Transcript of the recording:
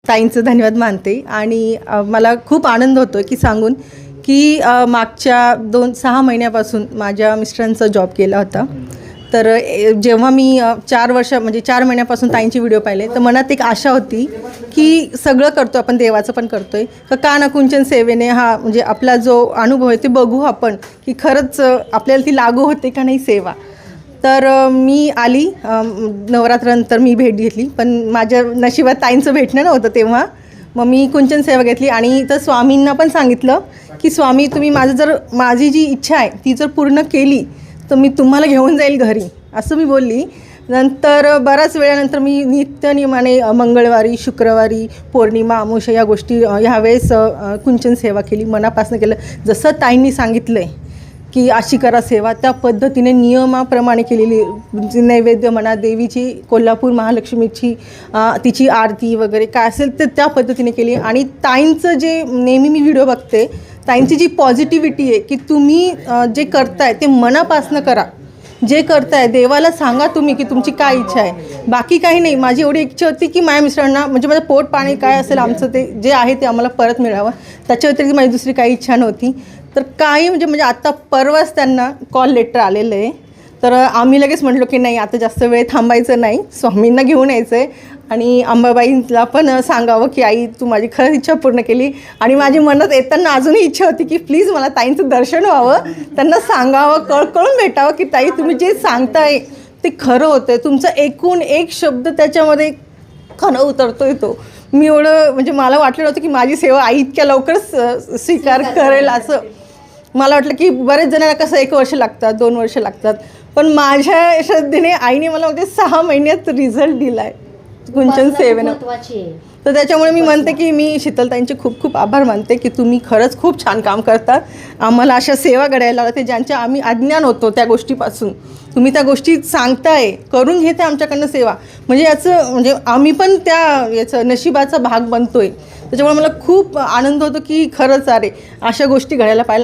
ताईंचं धन्यवाद मानते आणि मला खूप आनंद होतो की सांगून की मागच्या 6 महिन्यापासून माझ्या मिस्टरांचा जॉब केला होता. तर जेव्हा मी 4 महिन्यापासून ताईंचे व्हिडिओ पाहिले तर मनात एक आशा होती की सगळं करतो आपण, देवाचं पण करतो आहे का ना कुंचन सेवेने हा म्हणजे आपला जो अनुभव आहे ते बघू आपण की खरंच आपल्याला ती लागू होते का नाही सेवा. तर मी आली, नवरात्रानंतर मी भेट घेतली, पण माझ्या नशिबात ताईंचं भेटणं नव्हतं तेव्हा. मग मी कुंचन सेवा घेतली आणि तर स्वामींना पण सांगितलं की स्वामी तुम्ही माझी जी इच्छा आहे ती जर पूर्ण केली तर मी तुम्हाला घेऊन जाईल घरी, असं मी बोलली. नंतर बऱ्याच वेळानंतर मी नित्यनियमाने मंगळवारी, शुक्रवारी, पौर्णिमा, अमावस्या या गोष्टी ह्यावेळेस कुंचन सेवा केली, मनापासून केलं. जसं ताईंनी सांगितलं आहे की अशी करा सेवा, त्या पद्धतीने नियमाप्रमाणे केलेली. नैवेद्य म्हणा, देवीची कोल्हापूर महालक्ष्मीची तिची आरती वगैरे काय असेल तर त्या पद्धतीने केली. आणि ताईंचं जे नेहमी मी व्हिडिओ बघते, ताईंची जी पॉझिटिव्हिटी आहे की तुम्ही जे करताय ते मनापासून करा, जे करताय देवाला सांगा तुम्ही की तुमची काय इच्छा आहे, बाकी काही नाही. माझी एवढी इच्छा होती की माझ्या मिस्टरांना म्हणजे माझं पोट पाणी काय असेल आमचं ते जे आहे ते आम्हाला परत मिळावं, त्याच्या व्यतिरिक्त माझी दुसरी काही इच्छा नव्हती. तर काही म्हणजे आत्ता परवाच त्यांना कॉल लेटर आलेलं आहे. तर आम्ही लगेच म्हटलो की नाही आता जास्त वेळ थांबायचं नाही, स्वामींना घेऊन यायचं आहे आणि अंबाबाईला पण सांगावं की आई तू माझी खरंच इच्छा पूर्ण केली. आणि माझी मनात येताना अजूनही इच्छा होती की प्लीज मला ताईंचं दर्शन व्हावं, त्यांना सांगावं, कळकळून भेटावं की ताई तुम्ही जे सांगताय ते खरं होतं आहे, तुमचा एकूण एक शब्द त्याच्यामध्ये खरं उतरतोय तो. मी एवढं म्हणजे मला वाटलं नव्हतं की माझी सेवा आई इतक्या लवकरच स्वीकार करेल असं. मला वाटलं की बरेच जणांना कसं 1 वर्ष लागतात, 2 वर्ष लागतात, पण माझ्या श्रद्धेने आईने मला 6 महिन्यात रिझल्ट दिला आहे कुंचन सेवेनं. तर त्याच्यामुळे मी म्हणते की मी शीतलताईंचे खूप खूप आभार मानते की तुम्ही खरंच खूप छान काम करता. आम्हाला अशा सेवा घडायला लागते ज्यांच्या आम्ही अज्ञान होतो त्या गोष्टीपासून. तुम्ही त्या गोष्टी सांगताय, करून घेते आमच्याकडनं सेवा, म्हणजे याचं म्हणजे आम्ही पण याचं नशिबाचा भाग बनतोय. त्याच्यामुळे मला खूप आनंद होतो की खरंच अरे अशा गोष्टी घडायला पाहिजे.